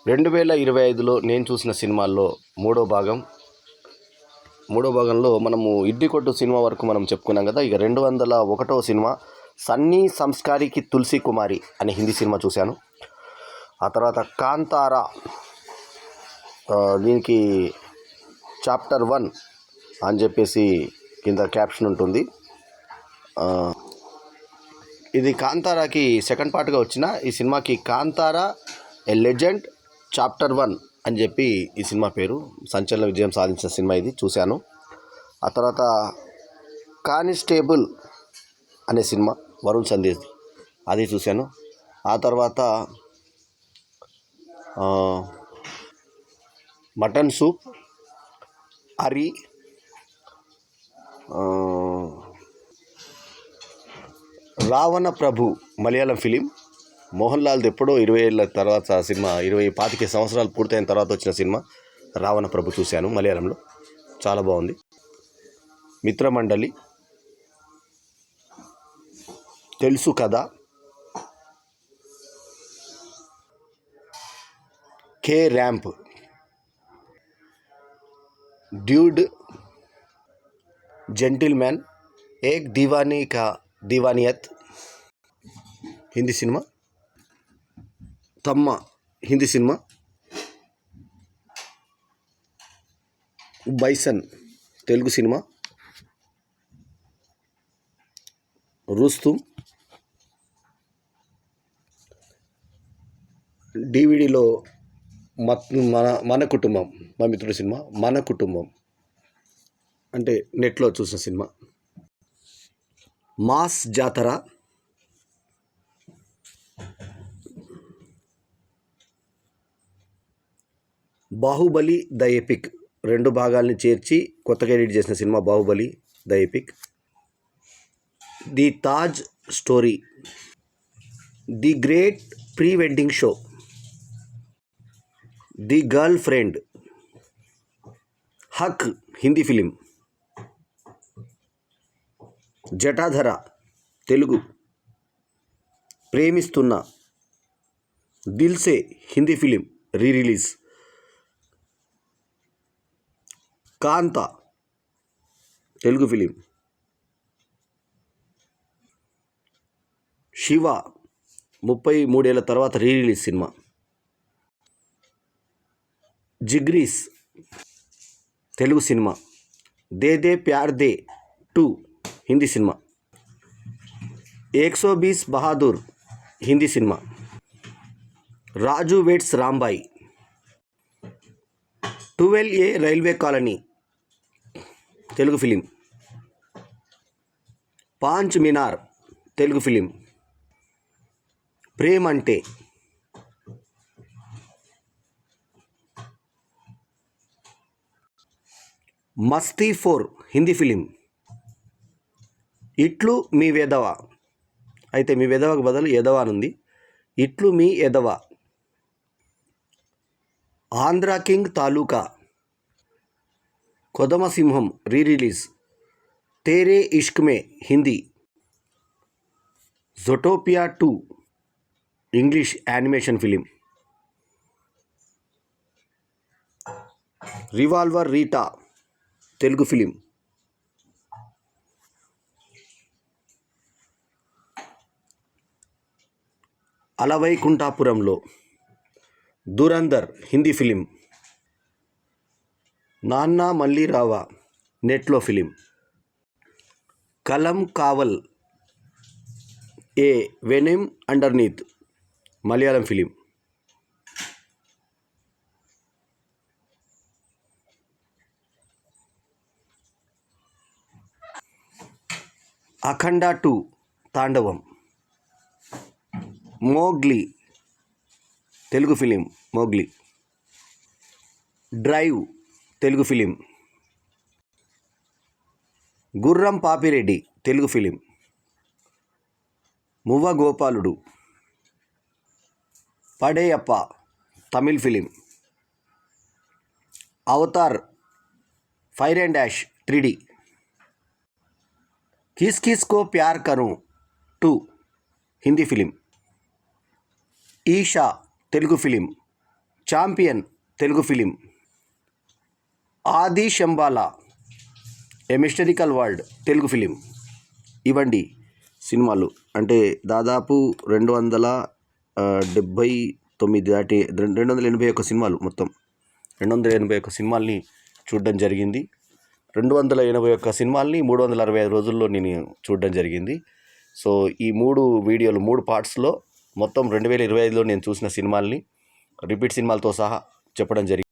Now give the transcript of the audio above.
2025లో నేను చూసిన సినిమాల్లో మూడో భాగంలో మనము ఇడ్లీ కొట్టు సినిమా వరకు మనం చెప్పుకున్నాం కదా. ఇక 201వ సినిమా సన్నీ సంస్కారికి తులసి కుమారి అనే హిందీ సినిమా చూశాను. ఆ తర్వాత కాంతారా, దీనికి చాప్టర్ 1 అని చెప్పేసి కింద క్యాప్షన్ ఉంటుంది. ఇది కాంతారాకి సెకండ్ పార్ట్గా వచ్చిన ఈ సినిమాకి కాంతారా ఎ లెజెండ్ చాప్టర్ 1 అని చెప్పి ఈ సినిమా పేరు. సంచలన విజయం సాధించిన సినిమా ఇది, చూశాను. ఆ తర్వాత కానిస్టేబుల్ అనే సినిమా వరుణ్ సందేశ్, అది చూశాను. ఆ తర్వాత మటన్ సూప్, హరి, రావణ ప్రభు మలయాళం ఫిలిం. మోహన్ లాల్ది ఎప్పుడో 20 ఏళ్ళ తర్వాత సినిమా, 25 సంవత్సరాలు పూర్తయిన తర్వాత వచ్చిన సినిమా రావణ ప్రభు చూశాను మలయాళంలో, చాలా బాగుంది. మిత్రమండలి, తెలుసు కదా, K ramp, dude, gentleman, Ek Deewani Ka Deewaniyat Hindi cinema, Thamma Hindi cinema, bison Telugu cinema, Rustum డివిడిలో మన కుటుంబం, మా మిత్రుడి సినిమా మన కుటుంబం అంటే నెట్లో చూసిన సినిమా, మాస్ జాతర, బాహుబలి ద ఎపిక్ 2 భాగాల్ని చేర్చి కొత్తగా ఎడిట్ చేసిన cinema Baahubali the epic, the Taj story, the great pre wedding show, the girl friend, Haq Hindi film, Jatadhara Telugu, ప్రేమిస్తున్న, దిల్సే హిందీ ఫిలిం రీ రిలీజ్, కాంత తెలుగు ఫిలిం, శివ 33 ఏళ్ళ తర్వాత re release cinema, జిగ్రీస్ Telugu cinema, they they Pyaar they 2 Hindi cinema, 120 Bahadur Hindi cinema, Raju weds Rambai, 12A railway colony Telugu film, పాంచ్ Minar Telugu film, Prem అంటే, మస్తీ 4 Hindi film, ఇట్లు మీ వెధవ, అయితే మీ వెధవకు బదులు ఎదవ అని ఉంది, Itlu Mee Edava, Andhra king Taluka, Kodamasimham re release, Tere Ishq Mein Hindi, Zootopia 2 English animation film, revolver Rita Telugu film, అలవైకుంఠాపురంలో, దురందర్ హిందీ ఫిలిం, నాన్నా మళ్ళీ రావా నెట్లో film, Kalam Kaval a venom underneath Malayalam film, Akhanda 2 Thandavam, Mowgli Telugu film Mowgli, drive Telugu film, Gurram Papireddy Telugu film, Muvva Gopaludu, Padayappa Tamil film, Avatar fire and ash 3D, Kis Kis Ko Pyaar Karoon 2 Hindi film, Eesha Telugu film, champion Telugu film, Aadi Shambhala a mystical world Telugu film. ఇవ్వండి సినిమాలు. అంటే దాదాపు 279 దాటి 281 సినిమాలు, మొత్తం 281 సినిమాల్ని చూడడం జరిగింది. 281 సినిమాల్ని 365 రోజుల్లో నేను చూడడం జరిగింది. సో ఈ 3 వీడియోలు 3 పార్ట్స్లో మొత్తం 2025లో నేను చూసిన సినిమాల్ని రిపీట్ సినిమాలతో సహా చెప్పడం జరిగింది.